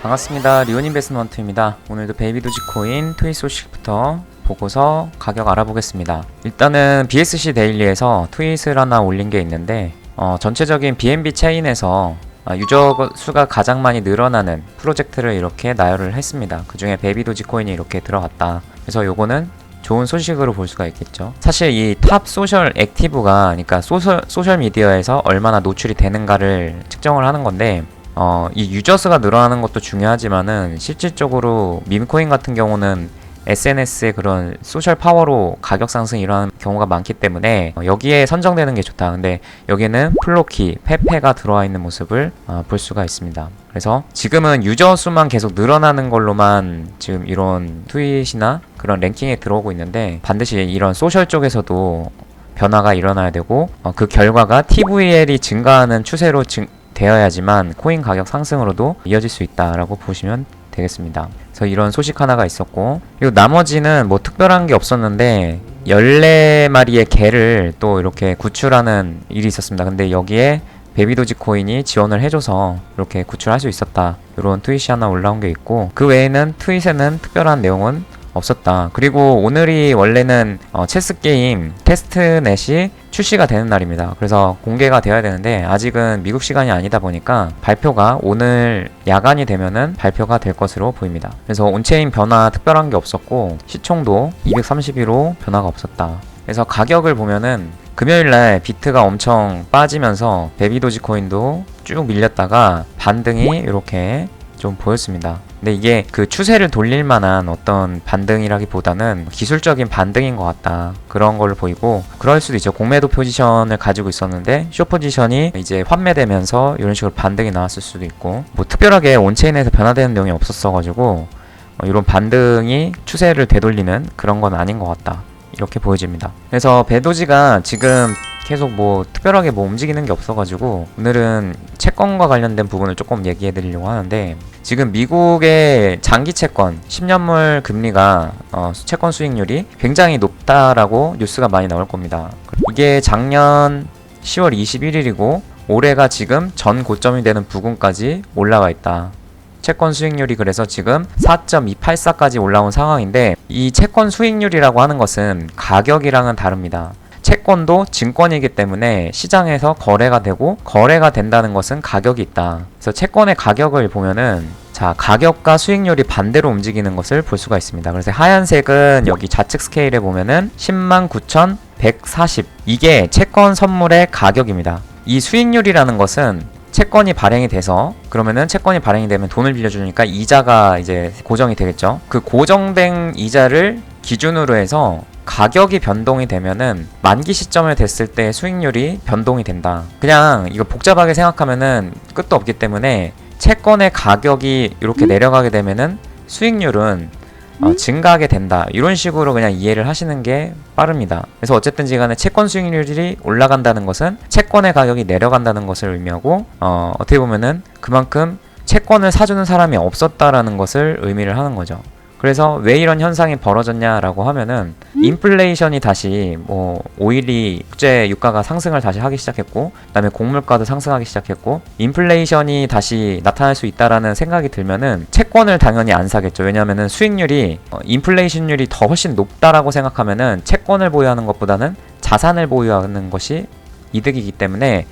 반갑습니다. 리온인베스트먼트입니다. 오늘도 베이비 도지코인 트윗 소식부터 보고서 가격 알아보겠습니다. 일단은 BSC 데일리에서 트윗을 하나 올린 게 있는데 전체적인 BNB 체인에서 유저 수가 가장 많이 늘어나는 프로젝트를 이렇게 나열을 했습니다. 그 중에 베이비 도지코인이 이렇게 들어갔다. 그래서 요거는 좋은 소식으로 볼 수가 있겠죠. 사실 이 탑 소셜 액티브가 그러니까 소셜 미디어에서 얼마나 노출이 되는가를 측정을 하는 건데 이 유저 수가 늘어나는 것도 중요하지만은 실질적으로 밈코인 같은 경우는 SNS의 그런 소셜 파워로 가격 상승이 일어나는 경우가 많기 때문에 여기에 선정되는 게 좋다. 근데 여기에는 플로키, 페페가 들어와 있는 모습을 볼 수가 있습니다. 그래서 지금은 유저 수만 계속 늘어나는 걸로만 지금 이런 트윗이나 그런 랭킹에 들어오고 있는데 반드시 이런 소셜 쪽에서도 변화가 일어나야 되고 그 결과가 TVL이 증가하는 추세로 되어야지만 코인 가격 상승으로도 이어질 수 있다라고 보시면 되겠습니다. 그래서 이런 소식 하나가 있었고, 그리고 나머지는 뭐 특별한 게 없었는데 14마리의 개를 또 이렇게 구출하는 일이 있었습니다. 근데 여기에 베비도지 코인이 지원을 해줘서 이렇게 구출할 수 있었다, 이런 트윗이 하나 올라온 게 있고, 그 외에는 트윗에는 특별한 내용은 없었다. 그리고 오늘이 원래는 체스게임 테스트넷이 출시가 되는 날입니다. 그래서 공개가 되어야 되는데 아직은 미국 시간이 아니다 보니까 발표가 오늘 야간이 되면은 발표가 될 것으로 보입니다. 그래서 온체인 변화 특별한 게 없었고 시총도 231호 변화가 없었다. 그래서 가격을 보면은 금요일날 비트가 엄청 빠지면서 베비도지 코인도 쭉 밀렸다가 반등이 이렇게 좀 보였습니다. 근데 이게 그 추세를 돌릴 만한 어떤 반등이라기보다는 기술적인 반등인 것 같다, 그런 걸로 보이고, 그럴 수도 있죠. 공매도 포지션을 가지고 있었는데 숏 포지션이 이제 환매되면서 이런 식으로 반등이 나왔을 수도 있고, 뭐 특별하게 온체인에서 변화되는 내용이 없었어가지고 이런 반등이 추세를 되돌리는 그런 건 아닌 것 같다, 이렇게 보여집니다. 그래서 베도지가 지금 계속 뭐 특별하게 뭐 움직이는 게 없어가지고 오늘은 채권과 관련된 부분을 조금 얘기해 드리려고 하는데, 지금 미국의 장기 채권 10년물 금리가 채권 수익률이 굉장히 높다라고 뉴스가 많이 나올 겁니다. 이게 작년 10월 21일이고 올해가 지금 전 고점이 되는 부근까지 올라가 있다. 채권 수익률이 그래서 지금 4.284까지 올라온 상황인데, 이 채권 수익률이라고 하는 것은 가격이랑은 다릅니다. 채권도 증권이기 때문에 시장에서 거래가 되고, 거래가 된다는 것은 가격이 있다. 그래서 채권의 가격을 보면은 가격과 수익률이 반대로 움직이는 것을 볼 수가 있습니다. 그래서 하얀색은 여기 좌측 스케일에 보면은 109,140, 이게 채권 선물의 가격입니다. 이 수익률이라는 것은 채권이 발행이 돼서, 그러면은 채권이 발행이 되면 돈을 빌려주니까 이자가 이제 고정이 되겠죠. 그 고정된 이자를 기준으로 해서 가격이 변동이 되면은 만기 시점을 됐을 때 수익률이 변동이 된다. 그냥 이거 복잡하게 생각하면은 끝도 없기 때문에 채권의 가격이 이렇게 내려가게 되면은 수익률은 증가하게 된다, 이런 식으로 그냥 이해를 하시는 게 빠릅니다. 그래서 어쨌든지 간에 채권 수익률이 올라간다는 것은 채권의 가격이 내려간다는 것을 의미하고, 어떻게 보면은 그만큼 채권을 사주는 사람이 없었다라는 것을 의미를 하는 거죠. 그래서 왜 이런 현상이 벌어졌냐라고 하면은 인플레이션이 다시 뭐 오일이 국제 유가가 상승을 다시 하기 시작했고, 그다음에 곡물가도 상승하기 시작했고, 인플레이션이 다시 나타날 수 있다라는 생각이 들면은 채권을 당연히 안 사겠죠. 왜냐하면은 수익률이 인플레이션율이 더 훨씬 높다라고 생각하면은 채권을 보유하는 것보다는 자산을 보유하는 것이 이득이기 때문에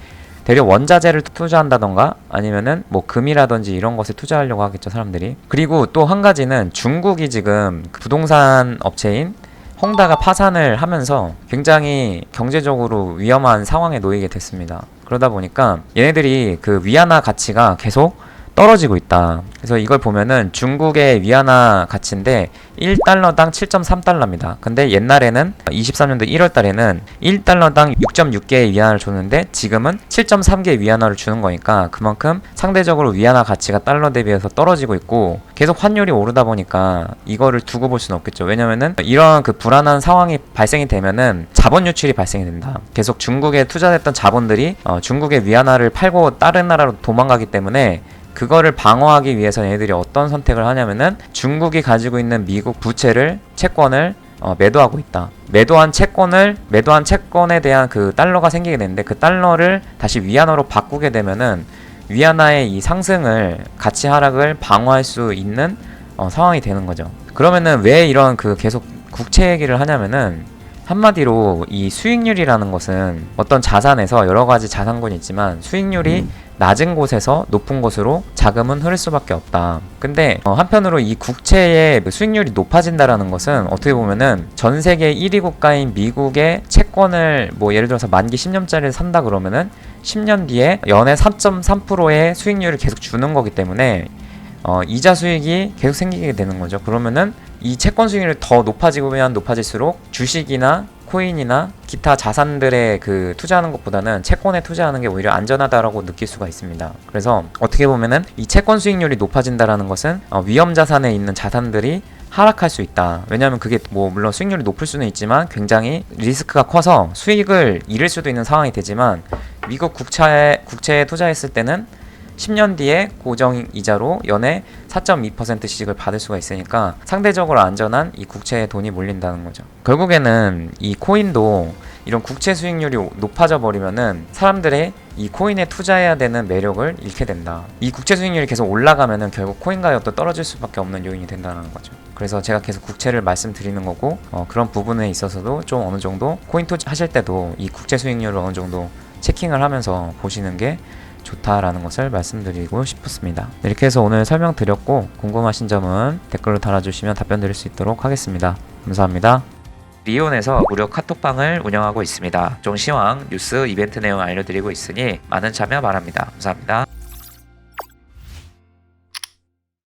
대려 원자재를 투자한다던가 아니면은 뭐 금이라든지 이런 것에 투자하려고 하겠죠, 사람들이. 그리고 또 한 가지는 중국이 지금 부동산 업체인 헝다가 파산을 하면서 굉장히 경제적으로 위험한 상황에 놓이게 됐습니다. 그러다 보니까 얘네들이 그 위안화 가치가 계속 떨어지고 있다. 그래서 이걸 보면은 중국의 위안화 가치인데 1달러당 7.3달러입니다. 근데 옛날에는 23년도 1월달에는 1달러당 6.6개의 위안화를 줬는데 지금은 7.3개의 위안화를 주는 거니까 그만큼 상대적으로 위안화 가치가 달러 대비해서 떨어지고 있고, 계속 환율이 오르다 보니까 이거를 두고 볼 수는 없겠죠. 왜냐면은 이런 그 불안한 상황이 발생이 되면은 자본 유출이 발생이 된다. 계속 중국에 투자했던 자본들이 중국의 위안화를 팔고 다른 나라로 도망가기 때문에 그거를 방어하기 위해서 얘네들이 어떤 선택을 하냐면은 중국이 가지고 있는 미국 부채를, 채권을 매도하고 있다. 매도한 채권에 대한 그 달러가 생기게 되는데 그 달러를 다시 위안화로 바꾸게 되면은 위안화의 이 상승을 가치 하락을 방어할 수 있는 상황이 되는 거죠. 그러면은 왜 이런 그 계속 국채 얘기를 하냐면은 한마디로 이 수익률이라는 것은 어떤 자산에서 여러 가지 자산군이 있지만 수익률이 낮은 곳에서 높은 곳으로 자금은 흐를 수밖에 없다. 근데 한편으로 이 국채의 수익률이 높아진다라는 것은 어떻게 보면은 전 세계 1위 국가인 미국의 채권을 뭐 예를 들어서 만기 10년짜리를 산다 그러면은 10년 뒤에 연에 3.3%의 수익률을 계속 주는 거기 때문에 이자 수익이 계속 생기게 되는 거죠. 그러면은 이 채권 수익률이 더 높아지면 높아질수록 주식이나 코인이나 기타 자산들에 그 투자하는 것보다는 채권에 투자하는 게 오히려 안전하다라고 느낄 수가 있습니다. 그래서 어떻게 보면은 이 채권 수익률이 높아진다라는 것은 위험 자산에 있는 자산들이 하락할 수 있다. 왜냐하면 그게 뭐 물론 수익률이 높을 수는 있지만 굉장히 리스크가 커서 수익을 잃을 수도 있는 상황이 되지만 미국 국채에 투자했을 때는 10년 뒤에 고정 이자로 연에 4.2%씩을 받을 수가 있으니까 상대적으로 안전한 이 국채에 돈이 몰린다는 거죠. 결국에는 이 코인도 이런 국채 수익률이 높아져 버리면은 사람들의 이 코인에 투자해야 되는 매력을 잃게 된다. 이 국채 수익률이 계속 올라가면은 결국 코인 가격도 떨어질 수밖에 없는 요인이 된다는 거죠. 그래서 제가 계속 국채를 말씀드리는 거고 그런 부분에 있어서도 좀 어느 정도 코인 투자하실 때도 이 국채 수익률을 어느 정도 체킹을 하면서 보시는 게 좋다라는 것을 말씀드리고 싶었습니다. 이렇게 해서 오늘 설명드렸고 궁금하신 점은 댓글로 달아주시면 답변 드릴 수 있도록 하겠습니다. 감사합니다. 리온에서 무료 카톡방을 운영하고 있습니다. 종시황 뉴스 이벤트 내용 알려드리고 있으니 많은 참여 바랍니다. 감사합니다.